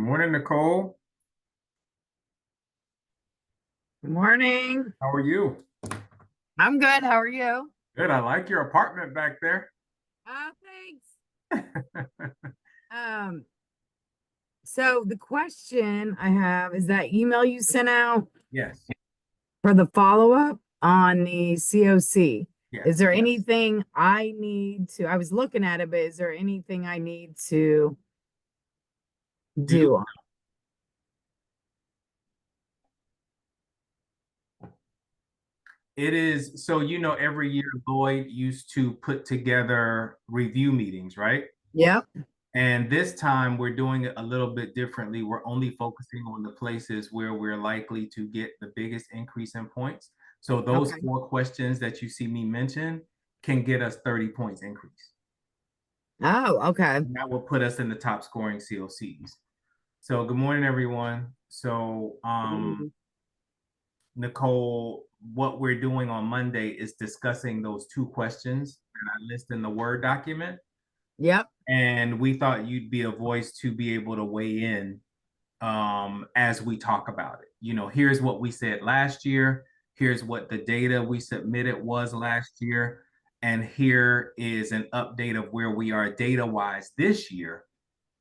morning, Nicole. Good morning. How are you? I'm good. How are you? Good. I like your apartment back there. Oh, thanks. Um, so the question I have is that email you sent out Yes. for the follow-up on the COC. Yes. Is there anything I need to, I was looking at it, but is there anything I need to do on? It is. So, every year Lloyd used to put together review meetings, right? Yep. And this time we're doing it a little bit differently. We're only focusing on the places where we're likely to get the biggest increase in points. So those Okay. 4 questions that you see me mention can get us 30 points increase. Oh, okay. And that will put us in the top scoring COCs. So good morning, everyone. So Nicole, what we're doing on Monday is discussing those 2 questions that I list in the Word document. Yep. And we thought you'd be a voice to be able to weigh in as we talk about it. Here's what we said last year. Here's what the data we submitted was last year. And here is an update of where we are data-wise this year.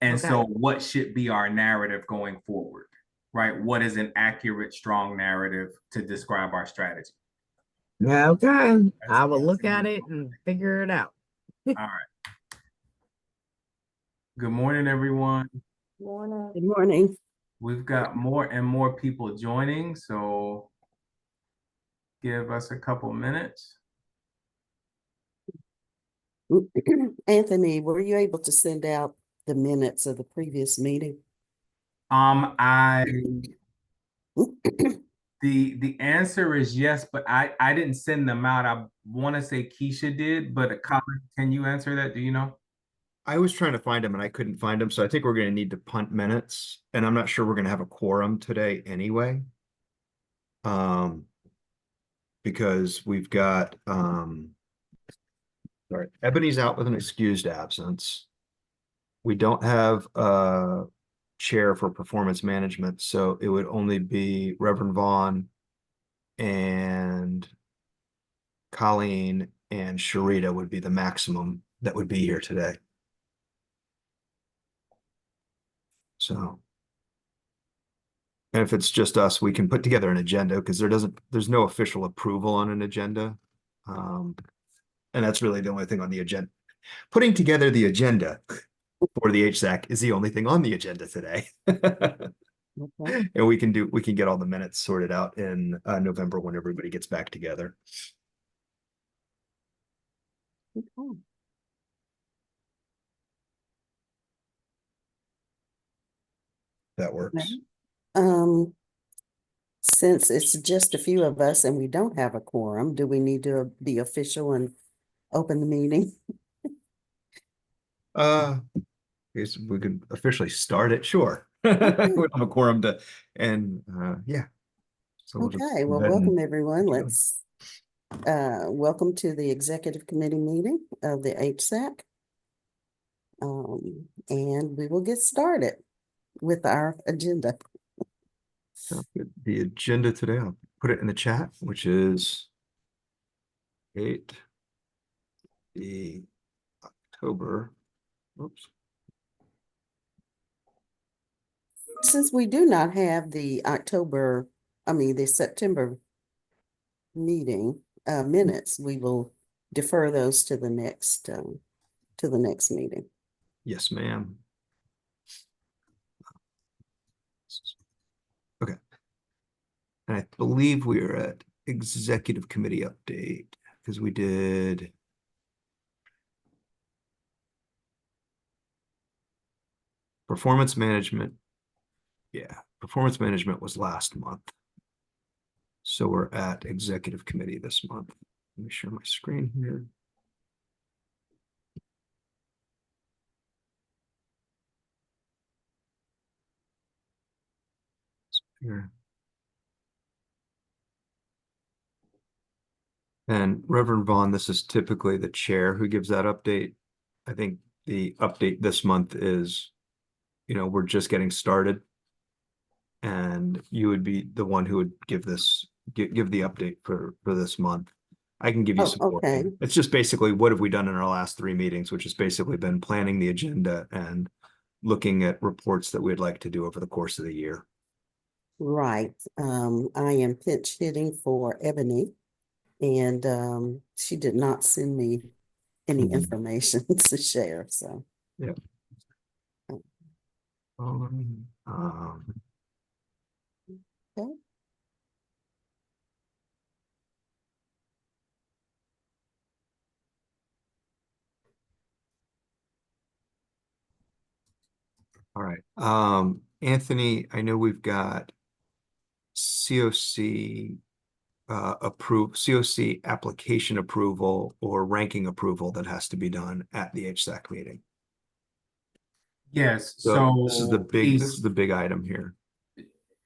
And Okay. so what should be our narrative going forward, right? What is an accurate, strong narrative to describe our strategy? Okay. I will look at it and figure it out. All right. Good morning, everyone. Good morning. We've got more and more people joining, so give us a couple minutes. Anthony, were you able to send out the minutes of the previous meeting? The answer is yes, but I didn't send them out. I want to say Keisha did, but Colin, can you answer that? Do you know? I was trying to find them and I couldn't find them, so I think we're going to need to punt minutes, and I'm not sure we're going to have a quorum today anyway. Because we've got sorry, Ebony's out with an excused absence. We don't have a chair for performance management, so it would only be Reverend Vaughn and Colleen and Sharita would be the maximum that would be here today. So, and if it's just us, we can put together an agenda because there's no official approval on an agenda. And that's really the only thing on the agenda. Putting together the agenda for the HSAC is the only thing on the agenda today. Okay. And we can get all the minutes sorted out in November when everybody gets back together. Okay. That works. Since it's just a few of us and we don't have a quorum, do we need to be official and open the meeting? I guess we could officially start it, sure. We don't have a quorum to, and yeah. So okay, well, welcome everyone. Let's welcome to the executive committee meeting of the HSAC. And we will get started with our agenda. The agenda today, I'll put it in the chat, which is 8 the October. Oops. Since we do not have the the September meeting minutes, we will defer those to the next meeting. Yes, ma'am. Okay. And I believe we are at executive committee update because we did performance management. Yeah, performance management was last month. So we're at executive committee this month. Let me share my screen here. Here. And Reverend Vaughn, this is typically the chair who gives that update. I think the update this month is we're just getting started. And you would be the one who would give the update for this month. I can give you Oh, some more. okay. It's just basically what have we done in our last 3 meetings, which has basically been planning the agenda and looking at reports that we'd like to do over the course of the year. Right. I am pinch hitting for Ebony, and she did not send me any information to share. So yeah. okay. All right. Anthony, I know we've got COC COC application approval or ranking approval that has to be done at the HSAC meeting. Yes, So this is the Keith, big item here.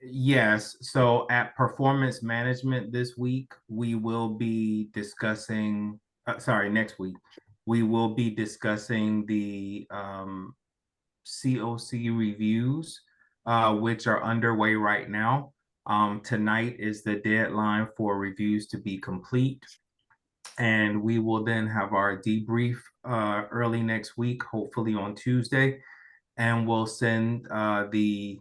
yes, so at performance management this week, we will be discussing, next week, we will be discussing the COC reviews, which are underway right now. Tonight is the deadline for reviews to be complete. And we will then have our debrief early next week, hopefully on Tuesday. And we'll send the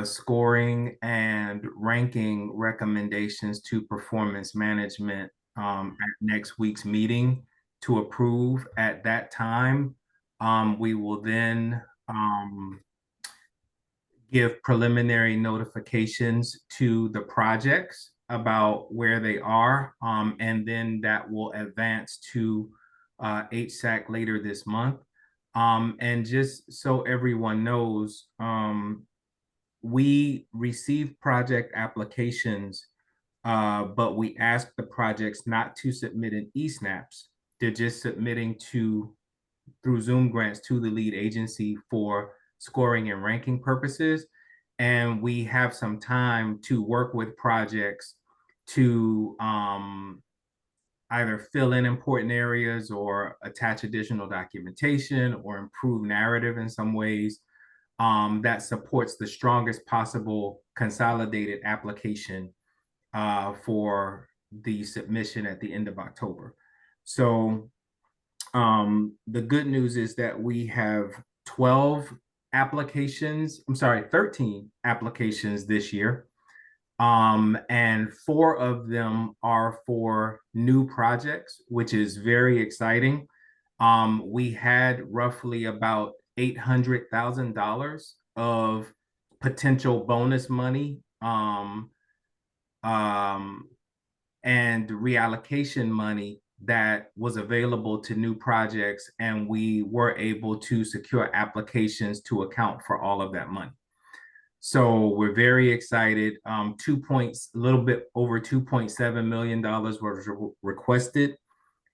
scoring and ranking recommendations to performance management at next week's meeting to approve. At that time, we will then give preliminary notifications to the projects about where they are, and then that will advance to HSAC later this month. And just so everyone knows, we receive project applications, but we ask the projects not to submit in eSnaps. They're just submitting through Zoom grants to the lead agency for scoring and ranking purposes. And we have some time to work with projects to either fill in important areas or attach additional documentation or improve narrative in some ways that supports the strongest possible consolidated application for the submission at the end of October. So the good news is that we have 13 applications this year. And 4 of them are for new projects, which is very exciting. We had roughly about $800,000 of potential bonus money and reallocation money that was available to new projects, and we were able to secure applications to account for all of that money. So we're very excited. A little bit over $2.7 million was requested,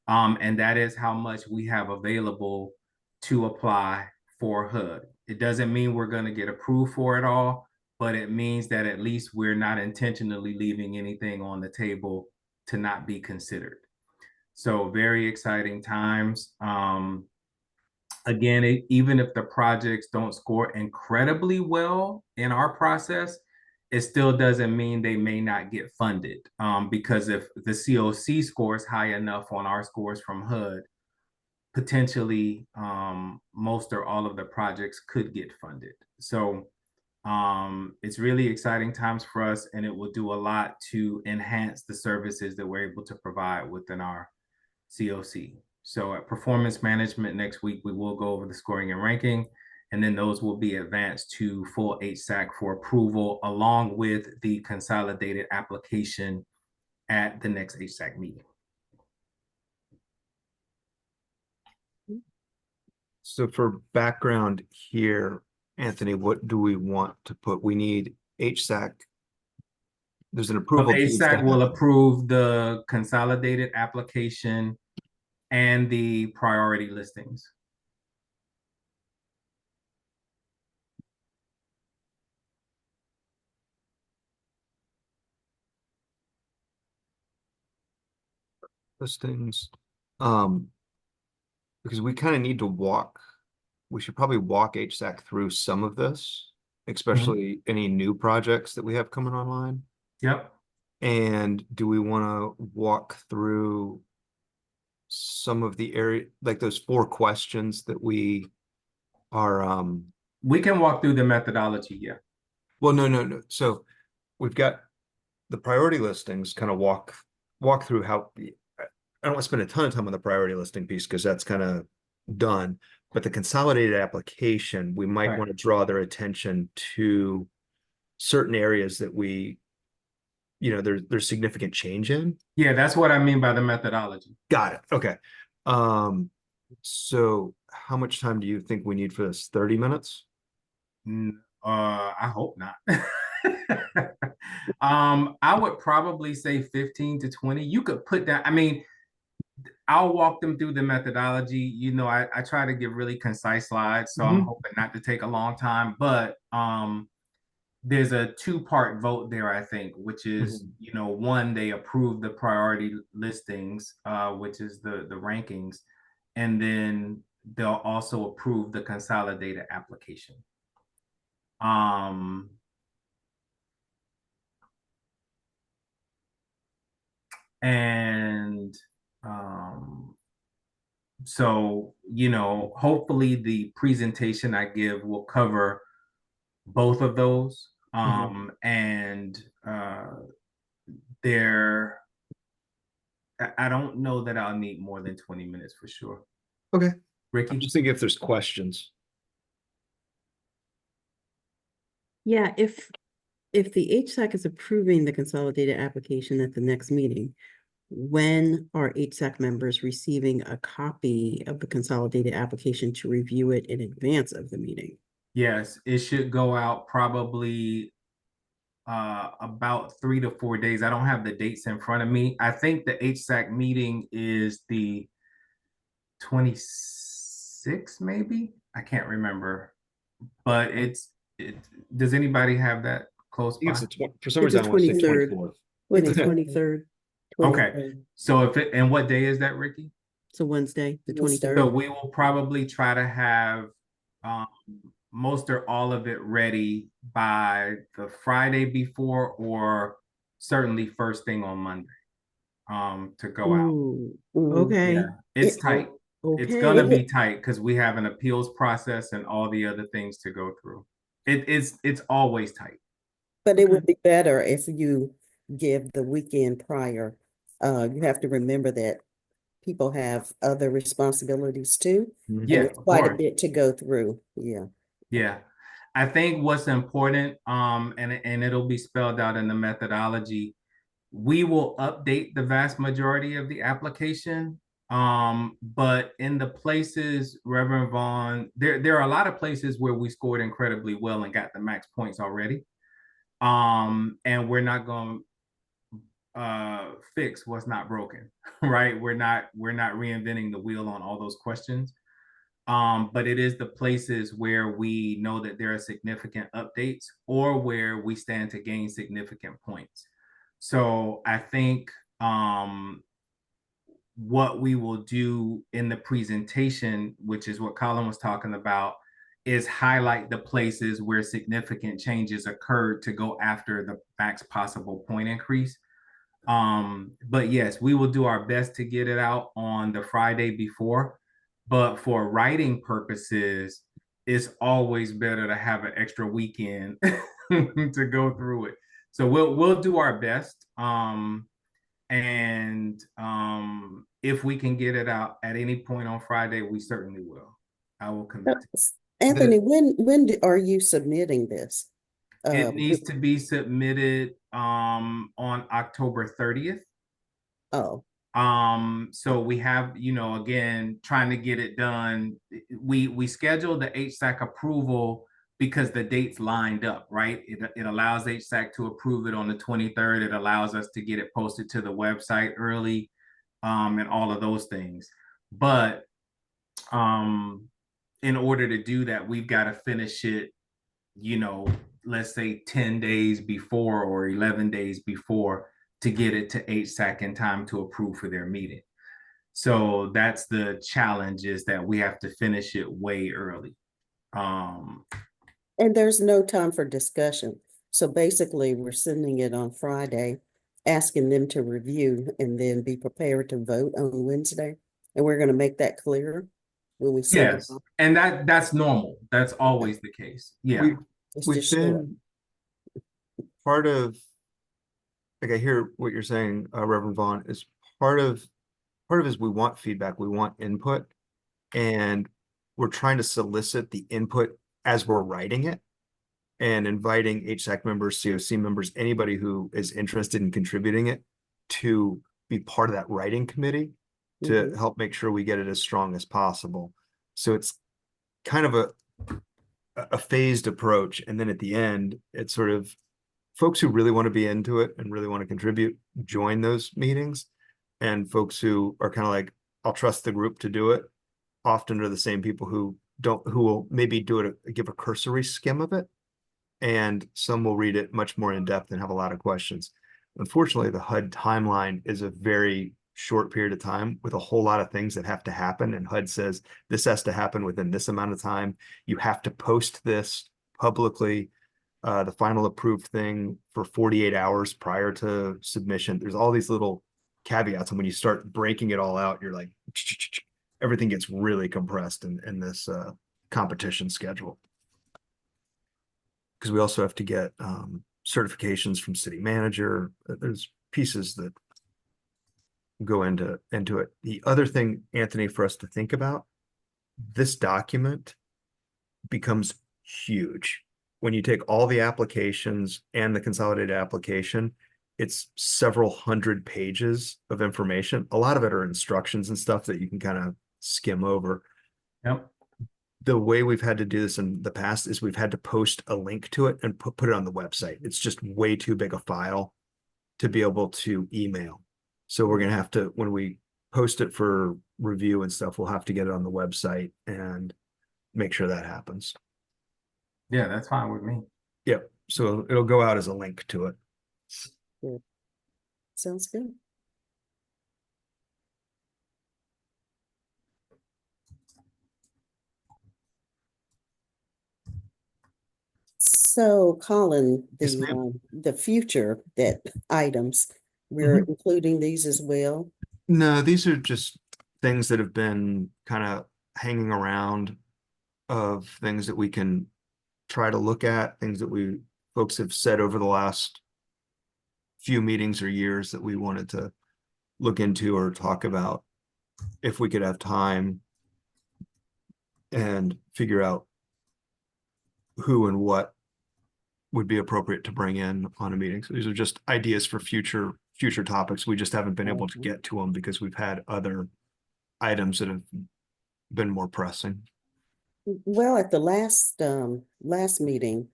and that is how much we have available to apply for HUD. It doesn't mean we're going to get approved for it all, but it means that at least we're not intentionally leaving anything on the table to not be considered. So very exciting times. Again, even if the projects don't score incredibly well in our process, it still doesn't mean they may not get funded, because if the COC scores high enough on our scores from HUD, potentially most or all of the projects could get funded. So it's really exciting times for us, and it will do a lot to enhance the services that we're able to provide within our COC. So at performance management next week, we will go over the scoring and ranking, and then those will be advanced to full HSAC for approval, along with the consolidated application at the next HSAC meeting. So for background here, Anthony, what do we want to put? We need HSAC. There's an approval. HSAC will approve the consolidated application and the priority listings. Listings, because we kind of need to walk we should probably walk HSAC through some of this, especially any new projects that we have coming online. Yep. And do we want to walk through some of the area, like those 4 questions that we are, We can walk through the methodology, yeah. well, no. So we've got the priority listings, kind of walk through how, I don't want to spend a ton of time on the priority listing piece because that's kind of done. But the consolidated application, we might Right. want to draw their attention to certain areas that we, there's significant change in. Yeah, that's what I mean by the methodology. Got it. Okay. So how much time do you think we need for this? 30 minutes? I hope not. I would probably say 15 to 20. You could put that, I mean, I'll walk them through the methodology. I try to give really concise slides, so I'm hoping not to take a long time, but there's a 2-part vote there, I think, which is, one, they approve the priority listings, which is the rankings, and then they'll also approve the consolidated application. And so, hopefully the presentation I give will cover both of those. And I don't know that I'll need more than 20 minutes for sure. Okay. I'm Ricky? just thinking if there's questions. Yeah, if the HSAC is approving the consolidated application at the next meeting, when are HSAC members receiving a copy of the consolidated application to review it in advance of the meeting? Yes, it should go out probably about 3 to 4 days. I don't have the dates in front of me. I think the HSAC meeting is the 26th, maybe. I can't remember, but does anybody have that close by? For some reason, I want to say 23rd. 24th. It's the 23rd. Okay. So and what day is that, Ricky? It's a Wednesday, the So 23rd. we will probably try to have most or all of it ready by the Friday before, or certainly first thing on Monday to go out. Ooh, okay. Yeah, it's tight. It's Okay. gonna be tight because we have an appeals process and all the other things to go through. It's always tight. But it would be better if you give the weekend prior. You have to remember that people have other responsibilities too. And Yeah, it's of quite a course. bit to go through. Yeah. Yeah. I think what's important, and it'll be spelled out in the methodology, we will update the vast majority of the application. But in the places, Reverend Vaughn, there are a lot of places where we scored incredibly well and got the max points already. And we're not going to fix what's not broken, right? We're not reinventing the wheel on all those questions. But it is the places where we know that there are significant updates or where we stand to gain significant points. So I think what we will do in the presentation, which is what Colin was talking about, is highlight the places where significant changes occurred to go after the max possible point increase. But yes, we will do our best to get it out on the Friday before. But for writing purposes, it's always better to have an extra weekend to go through it. So we'll do our best. And if we can get it out at any point on Friday, we certainly will. I will commit. Anthony, when are you submitting this? It needs to be submitted on October 30th. Oh. So we have, again, trying to get it done. We scheduled the HSAC approval because the dates lined up, right? It allows HSAC to approve it on the 23rd. It allows us to get it posted to the website early, and all of those things. But in order to do that, we've got to finish it, let's say 10 days before or 11 days before to get it to HSAC in time to approve for their meeting. So that's the challenge, is that we have to finish it way early. Um, And there's no time for discussion. So basically, we're sending it on Friday, asking them to review and then be prepared to vote on Wednesday. And we're going to make that clear when we send it. yes, and that's normal. That's always the case. Yeah. It's We've just short. been part of, like, I hear what you're saying, Reverend Vaughn, is part of is we want feedback, we want input, and we're trying to solicit the input as we're writing it and inviting HSAC members, COC members, anybody who is interested in contributing it to be part of that writing committee to help make sure we get it as strong as possible. So it's kind of a phased approach. And then at the end, it's sort of folks who really want to be into it and really want to contribute, join those meetings. And folks who are kind of like, I'll trust the group to do it, often are the same people who will maybe do it, give a cursory skim of it. And some will read it much more in depth and have a lot of questions. Unfortunately, the HUD timeline is a very short period of time with a whole lot of things that have to happen. And HUD says this has to happen within this amount of time. You have to post this publicly, the final approved thing for 48 hours prior to submission. There's all these little caveats. And when you start breaking it all out, you're like, everything gets really compressed in this competition schedule. Because we also have to get certifications from city manager. There's pieces that go into it. The other thing, Anthony, for us to think about, this document becomes huge. When you take all the applications and the consolidated application, it's several hundred pages of information. A lot of it are instructions and stuff that you can kind of skim over. Yep. The way we've had to do this in the past is we've had to post a link to it and put it on the website. It's just way too big a file to be able to email. So we're going to have to, when we post it for review and stuff, we'll have to get it on the website and make sure that happens. Yeah, that's fine with me. Yep. So it'll go out as a link to it. Good. Sounds good. So, Colin, Yes, ma'am. the future that items, we're including these as well. No, these are just things that have been kind of hanging around of things that we can try to look at, things that folks have said over the last few meetings or years that we wanted to look into or talk about if we could have time and figure out who and what would be appropriate to bring in on a meeting. So these are just ideas for future topics. We just haven't been able to get to them because we've had other items that have been more pressing. Well, at the last meeting,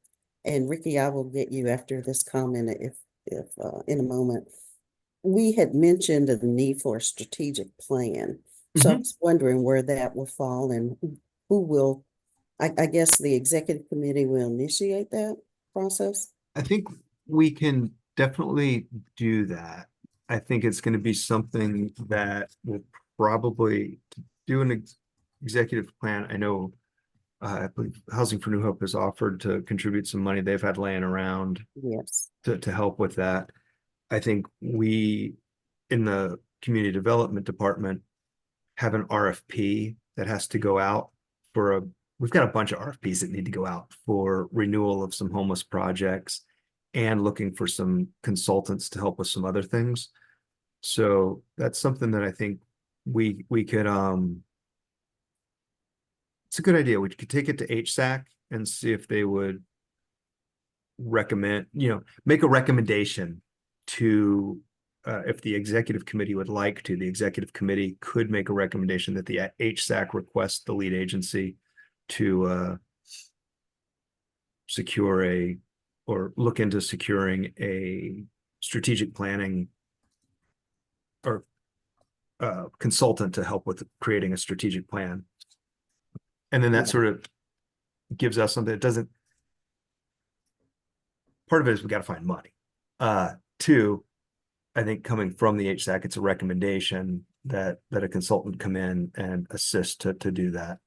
and Ricky, I will get you after this comment if in a moment. We had mentioned the need for a strategic plan. So I was wondering where that will fall and who will, I guess the executive committee will initiate that process. I think we can definitely do that. I think it's going to be something that will probably do an executive plan. I know I believe Housing for New Hope has offered to contribute some money they've had laying around Yes. to help with that. I think we, in the community development department, have an RFP that has to go out we've got a bunch of RFPs that need to go out for renewal of some homeless projects and looking for some consultants to help with some other things. So that's something that I think we could, it's a good idea. We could take it to HSAC and see if they would recommend, make a recommendation to, if the executive committee would like to, the executive committee could make a recommendation that the HSAC request the lead agency to secure or look into securing a strategic planning or consultant to help with creating a strategic plan. And then that sort of gives us something that doesn't, part of it is we got to find money. Two, I think coming from the HSAC, it's a recommendation that a consultant come in and assist to do that.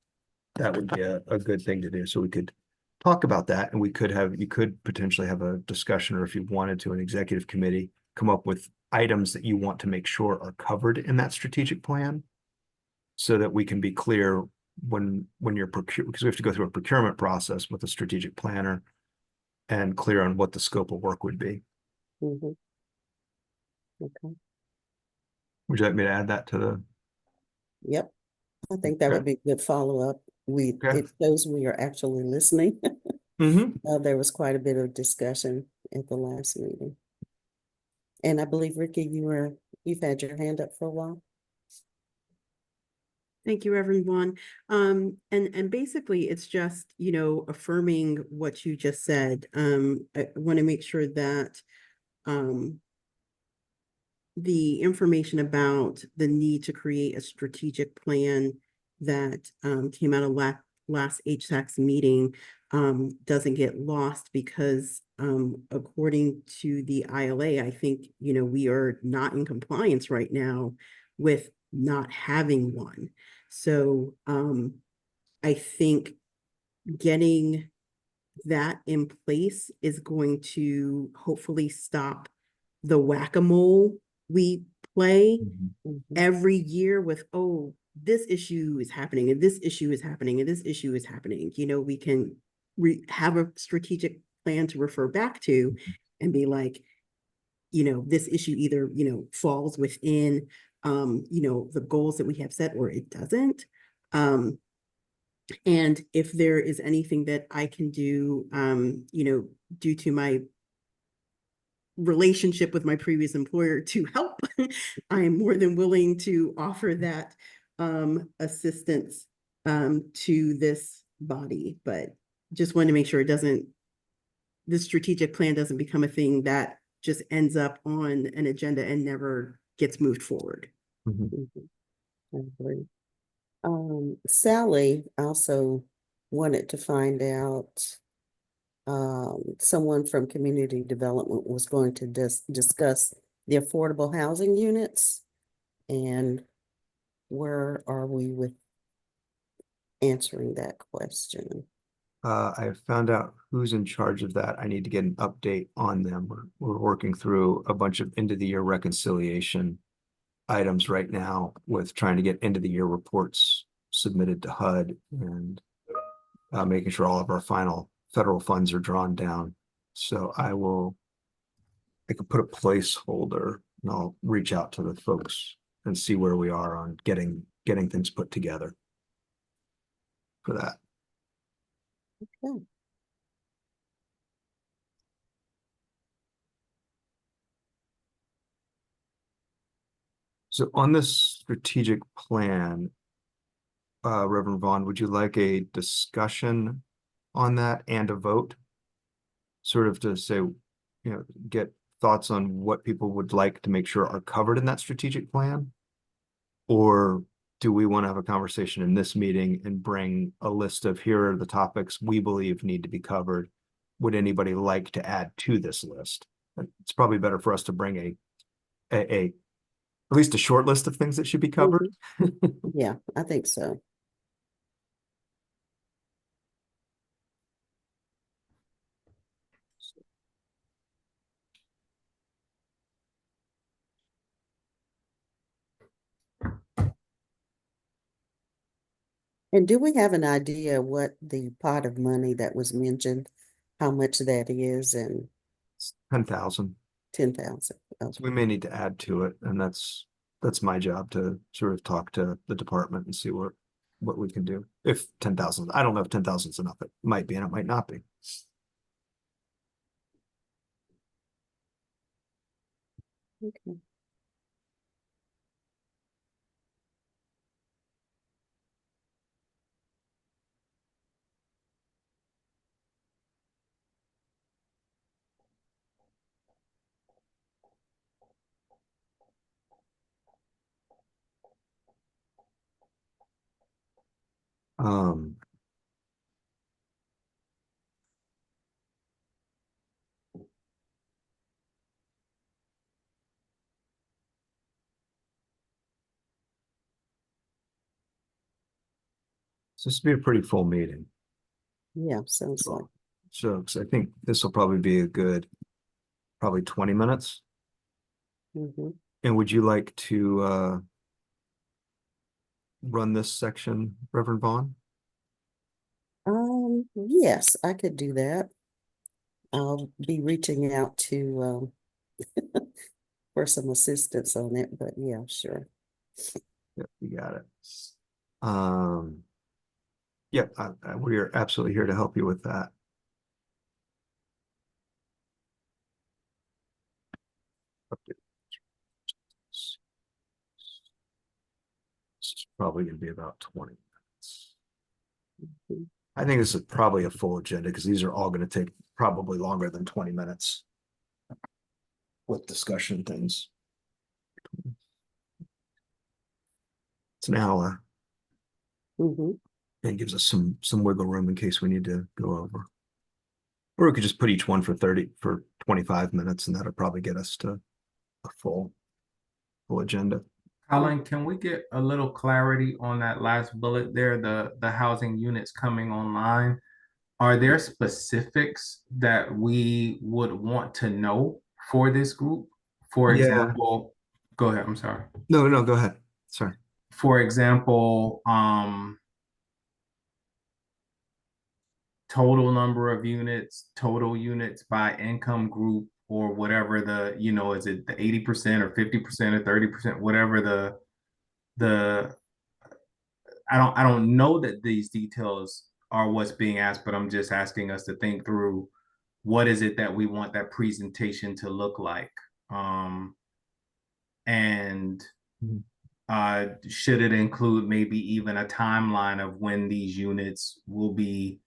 that would be a good thing to do. So we could talk about that, and you could potentially have a discussion, or if you wanted to, an executive committee, come up with items that you want to make sure are covered in that strategic plan, so that we can be clear when you're because we have to go through a procurement process with a strategic planner, and clear on what the scope of work would be. Mhm. Okay, Would you like me to add that to the? yep. I think that would be good follow-up. Okay. It shows we are actually listening. Mm-hmm. There was quite a bit of discussion at the last meeting. And I believe, Ricky, you've had your hand up for a while. Thank you, everyone. And basically it's just, affirming what you just said. I want to make sure that, the information about the need to create a strategic plan that, came out of last HSAC's meeting, doesn't get lost, because, according to the ILA, I think, we are not in compliance right now with not having one. So, I think getting that in place is going to hopefully stop the whack-a-mole we play Mhm. every year with, oh, this issue is happening, and this issue is happening, and this issue is happening. We can have a strategic plan to refer back to and be like, this issue either, falls within, the goals that we have set, or it doesn't. And if there is anything that I can do, due to my relationship with my previous employer to help, I am more than willing to offer that, assistance, to this body. But just want to make sure the strategic plan doesn't become a thing that just ends up on an agenda and never gets moved forward. Mhm. I agree. Sally also wanted to find out, someone from community development was going to discuss the affordable housing units. And where are we with answering that question? I found out who's in charge of that. I need to get an update on them. We're working through a bunch of end of the year reconciliation items right now, with trying to get end of the year reports submitted to HUD, and making sure all of our final federal funds are drawn down. So I could put a placeholder, and I'll reach out to the folks and see where we are on getting things put together for that. Okay. So on this strategic plan, Reverend Vaughn, would you like a discussion on that and a vote? Sort of to say, get thoughts on what people would like to make sure are covered in that strategic plan? Or do we want to have a conversation in this meeting and bring a list of, here are the topics we believe need to be covered? Would anybody like to add to this list? It's probably better for us to bring at least a short list of things that should be covered. Yeah, I think so. And do we have an idea what the pot of money that was mentioned, how much that is, and 10,000. 10,000? So we may need to add to it, and that's my job to sort of talk to the department and see what we can do. If 10,000, I don't know if 10,000 is enough. It might be, and it might not be. Okay. Um, So this will be a pretty full meeting. Yeah, sounds like. So 'cause I think this will probably be a good, probably 20 minutes. Mhm. And would you like to run this section, Reverend Vaughn? Yes, I could do that. I'll be reaching out to for some assistance on it, but yeah, sure. Yep, you got it. Um, yeah, we are absolutely here to help you with that. This is probably going to be about 20 minutes. Mhm. I think this is probably a full agenda because these are all going to take probably longer than 20 minutes with discussion things. It's an hour Mhm. and gives us some wiggle room in case we need to go over. Or we could just put each one for 25 minutes, and that'll probably get us to a full agenda. Colin, can we get a little clarity on that last bullet there, the housing units coming online? Are there specifics that we would want to know for this group? For Yeah. example, go ahead, I'm sorry. No, go ahead. Sorry. For example, total number of units, total units by income group, or whatever the, is it the 80% or 50% or 30%, whatever the I don't know that these details are what's being asked, but I'm just asking us to think through what is it that we want that presentation to look like. And Mhm. Should it include maybe even a timeline of when these units will be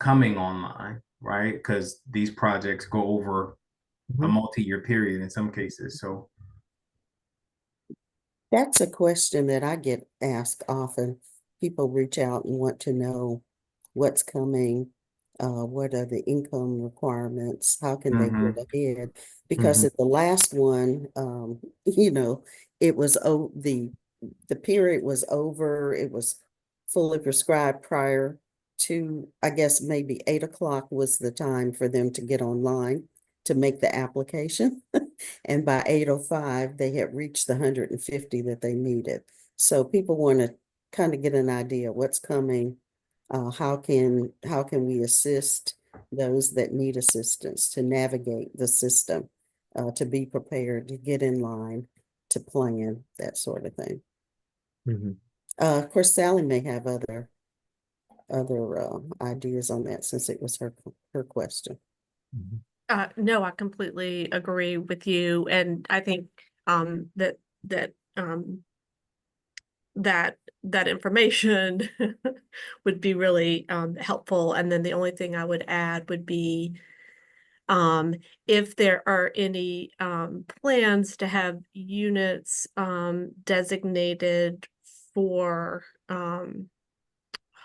coming online, right? Because these projects go over a Mhm. multi-year period in some cases. So That's a question that I get asked often. People reach out and want to know what's coming, what are the income requirements, how can they mhm, get ahead? Because mhm, at the last one, it was the period was over, it was fully prescribed prior to, I guess maybe 8 o'clock was the time for them to get online to make the application. And by 8:05, they had reached the 150 that they needed. So people want to kind of get an idea of what's coming. How can we assist those that need assistance to navigate the system, to be prepared, to get in line, to plan, that sort of thing. Mhm. Of course, Sally may have other ideas on that since it was her question. Mhm. No, I completely agree with you, and I think that that that information would be really helpful. And then the only thing I would add would be if there are any plans to have units designated for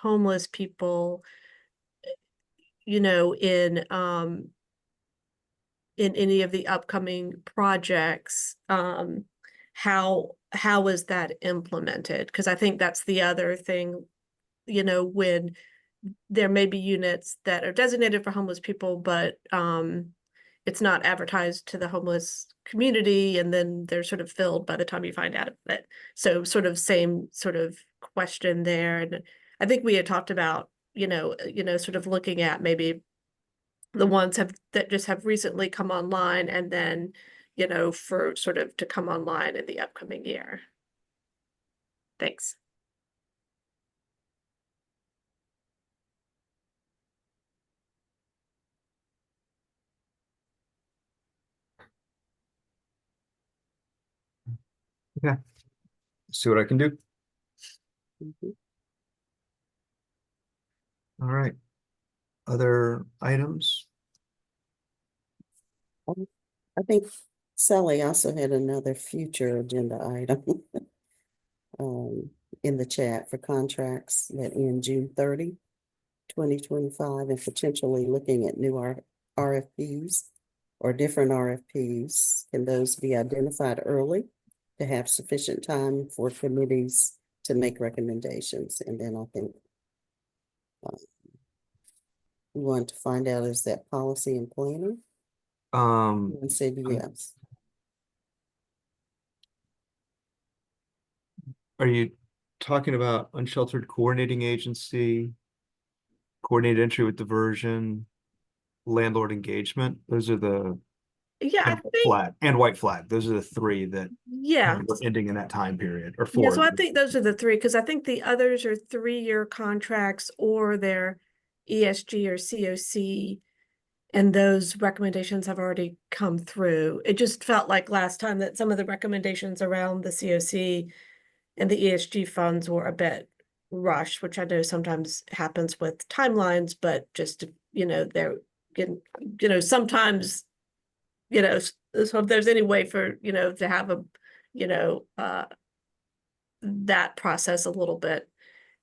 homeless people, you know, in any of the upcoming projects, how is that implemented? Because I think that's the other thing, when there may be units that are designated for homeless people, but it's not advertised to the homeless community, and then they're sort of filled by the time you find out about it. So sort of same sort of question there. And I think we had talked about, sort of looking at maybe the ones that just have recently come online, and then, for sort of to come online in the upcoming year. Thanks. Yeah. See what I can do. Mhm. All right. Other items? I think Sally also had another future agenda item um, in the chat for contracts that end June 30, 2025, and potentially looking at new RFPs or different RFPs. Can those be identified early to have sufficient time for committees to make recommendations? And then I think We want to find out, is that policy and planning? And said yes. Are you talking about unsheltered coordinating agency, coordinated entry with diversion, landlord engagement? Those are the Yeah, I and think, flag and white flag. Those are the three that yeah. were ending in that time period, or Yeah, four. so I think those are the three, because I think the others are 3-year contracts or they're ESG or COC. And those recommendations have already come through. It just felt like last time that some of the recommendations around the COC and the ESG funds were a bit rushed, which I know sometimes happens with timelines, but just, they're getting, sometimes, so if there's any way for, to have a, that process a little bit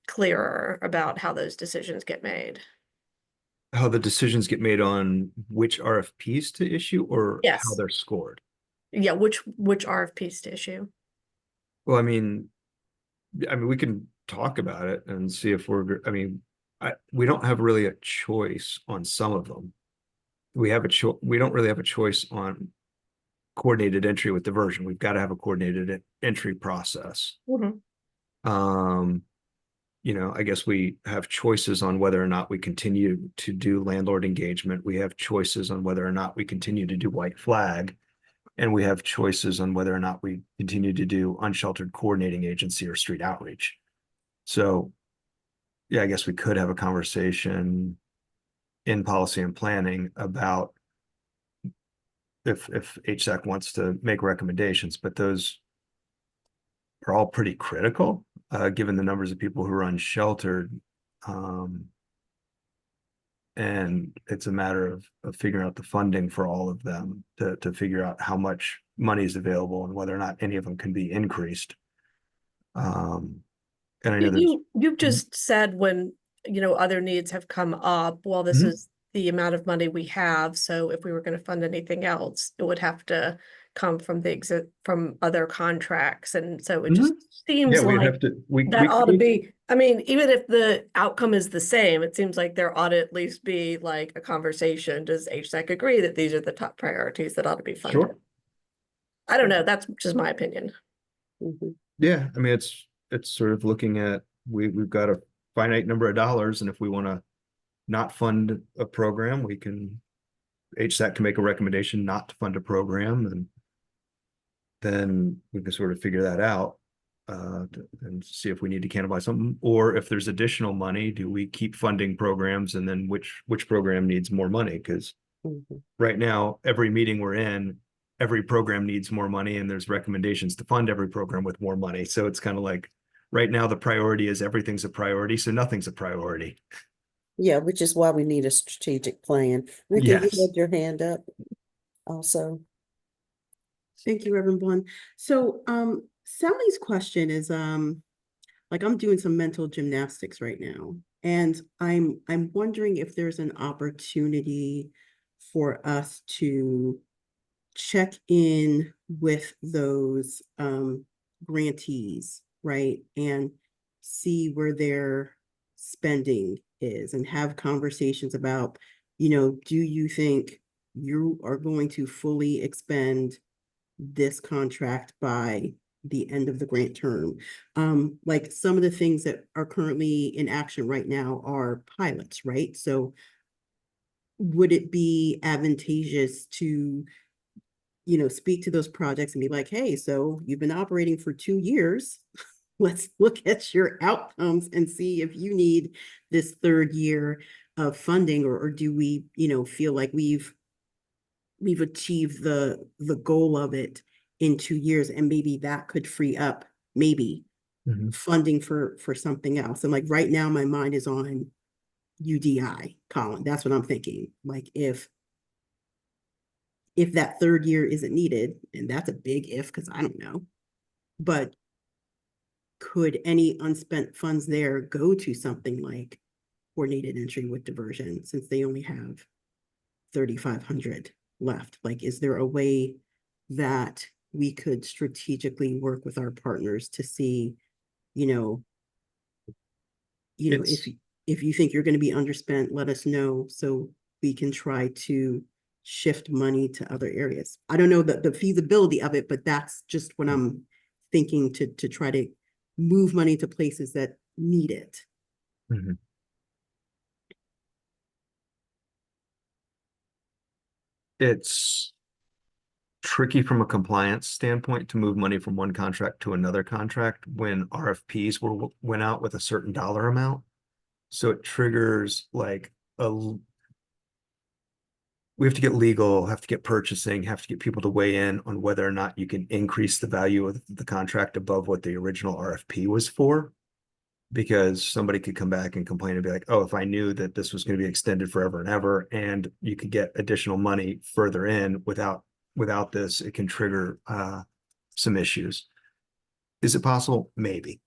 clearer about how those decisions get made. How the decisions get made on which RFPs to issue or how Yes. they're scored. Yeah, which RFPs to issue. Well, I mean, we can talk about it and see if we don't have really a choice on some of them. We don't really have a choice on coordinated entry with diversion. We've got to have a coordinated entry process. I guess we have choices on whether or not we continue to do landlord engagement. We have choices on whether or not we continue to do white flag. And we have choices on whether or not we continue to do unsheltered coordinating agency or street outreach. So, yeah, I guess we could have a conversation in policy and planning about if HSAC wants to make recommendations, but those are all pretty critical, given the numbers of people who are unsheltered. And it's a matter of figuring out the funding for all of them to figure out how much money is available and whether or not any of them can be increased. And I know You've just said when, other needs have come up, well, this is the amount of money we have. So if we were going to fund anything else, it would have to come from from other contracts. And so it just seems we'd like have to, that ought to be, even if the outcome is the same, it seems like there ought to at least be like a conversation. Does HSAC agree that these are the top priorities that ought to be funded? Sure. I don't know. That's just my opinion. Yeah, it's sort of looking at, we've got a finite number of dollars, and if we want to not fund a program, HSAC can make a recommendation not to fund a program, and then we can sort of figure that out and see if we need to cannibalize something, or if there's additional money, do we keep funding programs, and then which program needs more money? Because right now, every meeting we're in, every program needs more money, and there's recommendations to fund every program with more money. So it's kind of like, right now, the priority is everything's a priority, so nothing's a priority. Yeah, which is why we need a strategic plan. Ricky, you Yes. had your hand up also. Thank you, Reverend Blunt. So, Sally's question is, like I'm doing some mental gymnastics right now, and I'm wondering if there's an opportunity for us to check in with those grantees, right? And see where their spending is and have conversations about, do you think you are going to fully expend this contract by the end of the grant term? Like some of the things that are currently in action right now are pilots, right? So would it be advantageous to speak to those projects and be like, hey, so you've been operating for 2 years. Let's look at your outcomes and see if you need this 3rd year of funding, or do we, feel like we've achieved the goal of it in 2 years, and maybe that could free up funding for something else. And like right now, my mind is on UDI, Colin. That's what I'm thinking. Like if that 3rd year isn't needed, and that's a big if, because I don't know, but could any unspent funds there go to something like coordinated entry with diversion, since they only have 3,500 left? Like, is there a way that we could strategically work with our partners to see, if if you think you're going to be underspent, let us know so we can try to shift money to other areas. I don't know the feasibility of it, but that's just what I'm thinking to try to move money to places that need it. Mhm. It's tricky from a compliance standpoint to move money from one contract to another contract when RFPs went out with a certain dollar amount. So it triggers like we have to get legal, have to get purchasing, have to get people to weigh in on whether or not you can increase the value of the contract above what the original RFP was for. Because somebody could come back and complain and be like, oh, if I knew that this was going to be extended forever and ever, and you could get additional money further in without this, it can trigger some issues. Is it possible? Maybe.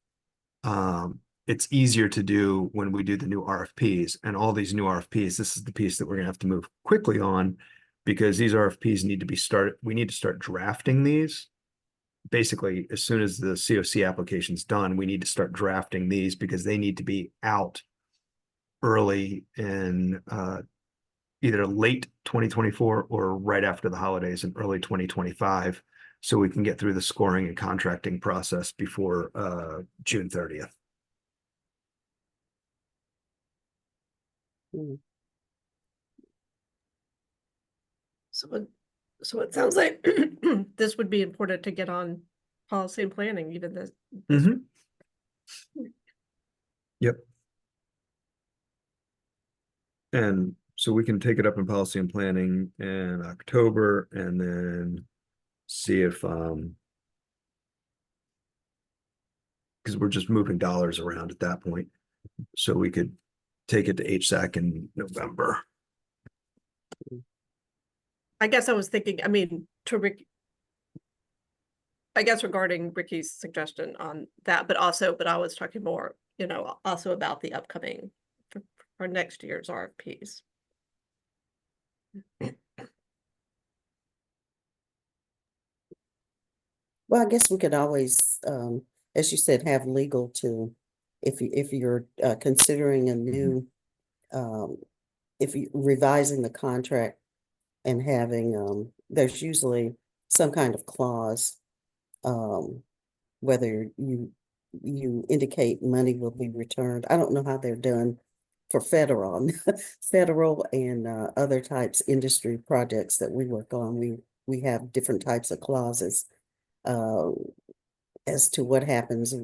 It's easier to do when we do the new RFPs, and all these new RFPs, this is the piece that we're gonna have to move quickly on, because these RFPs need to be started. We need to start drafting these. Basically, as soon as the COC application's done, we need to start drafting these because they need to be out early in either late 2024 or right after the holidays in early 2025, so we can get through the scoring and contracting process before June 30th. Mm. So it sounds like this would be important to get on policy and planning, even this. Yep. And so we can take it up in policy and planning in October and then see if because we're just moving dollars around at that point. So we could take it to HSAC in November. I guess I was thinking, I mean, to Rick, I guess regarding Ricky's suggestion on that, but I was talking more, also about the upcoming for next year's RFPs. Well, I guess we could always, as you said, have legal to, if you're considering a new, if you revising the contract and having, there's usually some kind of clause, whether you indicate money will be returned. I don't know how they're done for federal, federal and other types industry projects that we work on. We have different types of clauses as to what happens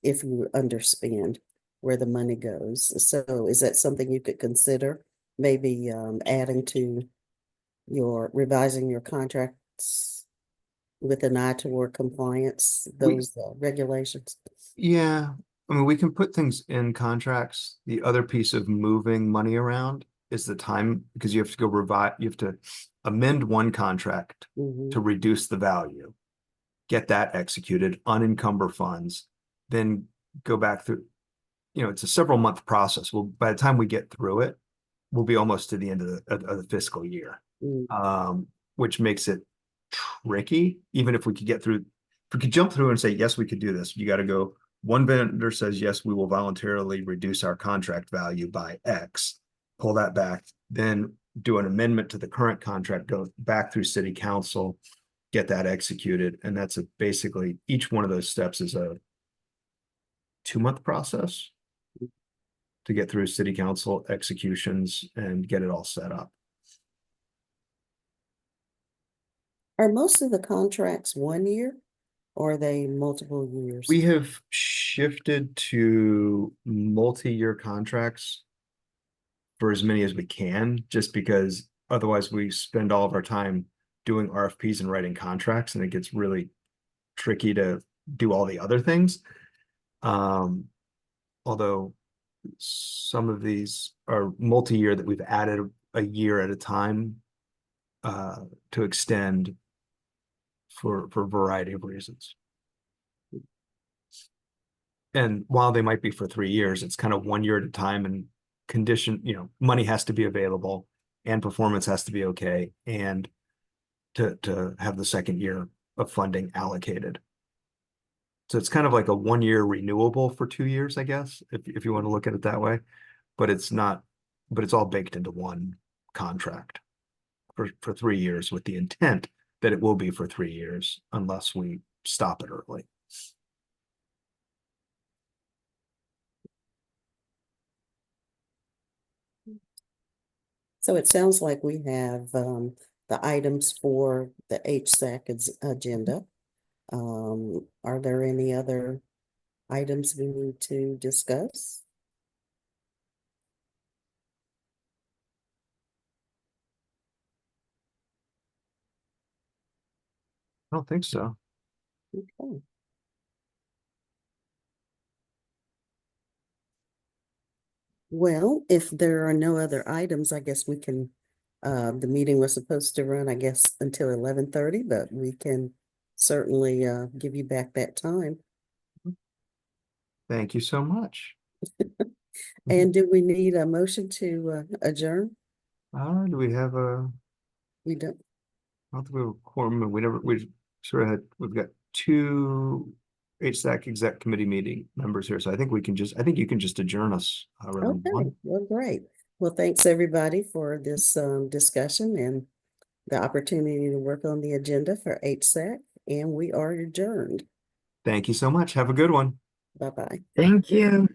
if you underspend, where the money goes. So is that something you could consider? Maybe adding to revising your contracts with an eye toward compliance, those regulations? Yeah, I mean, we can put things in contracts. The other piece of moving money around is the time, because you have to go you have to amend one contract to reduce the value, get that executed, unencumber funds, then go back through, it's a several month process. Well, by the time we get through it, we'll be almost to the end of the fiscal year, which makes it tricky. Even if we could get through, if we could jump through and say, yes, we could do this, you got to go, one vendor says, yes, we will voluntarily reduce our contract value by X, pull that back, then do an amendment to the current contract, go back through city council, get that executed. And that's basically each one of those steps is a 2-month process to get through city council executions and get it all set up. Are most of the contracts 1 year, or are they multiple years? We have shifted to multi-year contracts for as many as we can, just because otherwise we spend all of our time doing RFPs and writing contracts, and it gets really tricky to do all the other things. Although some of these are multi-year that we've added a year at a time to extend for a variety of reasons. And while they might be for 3 years, it's kind of 1 year at a time, and money has to be available and performance has to be okay, and to have the second year of funding allocated. So it's kind of like a 1 year renewable for 2 years, I guess, if you want to look at it that way. but it's not, but it's all baked into one contract for 3 years with the intent that it will be for 3 years unless we stop it early. So it sounds like we have the items for the HSAC agenda. Are there any other items we need to discuss? I don't think so. Okay. Well, if there are no other items, I guess we can, the meeting was supposed to run, I guess, until 11:30, but we can certainly give you back that time. Thank you so much. And do we need a motion to adjourn? Do we have a, We don't. I don't think we have a quorum, we sort of had, we've got 2 HSAC exec committee meeting members here, so I think I think you can just adjourn us. Round Okay, one. well, great. Well, thanks everybody for this discussion and the opportunity to work on the agenda for HSAC, and we are adjourned. Thank you so much. Have a good one. Bye-bye. Thank you.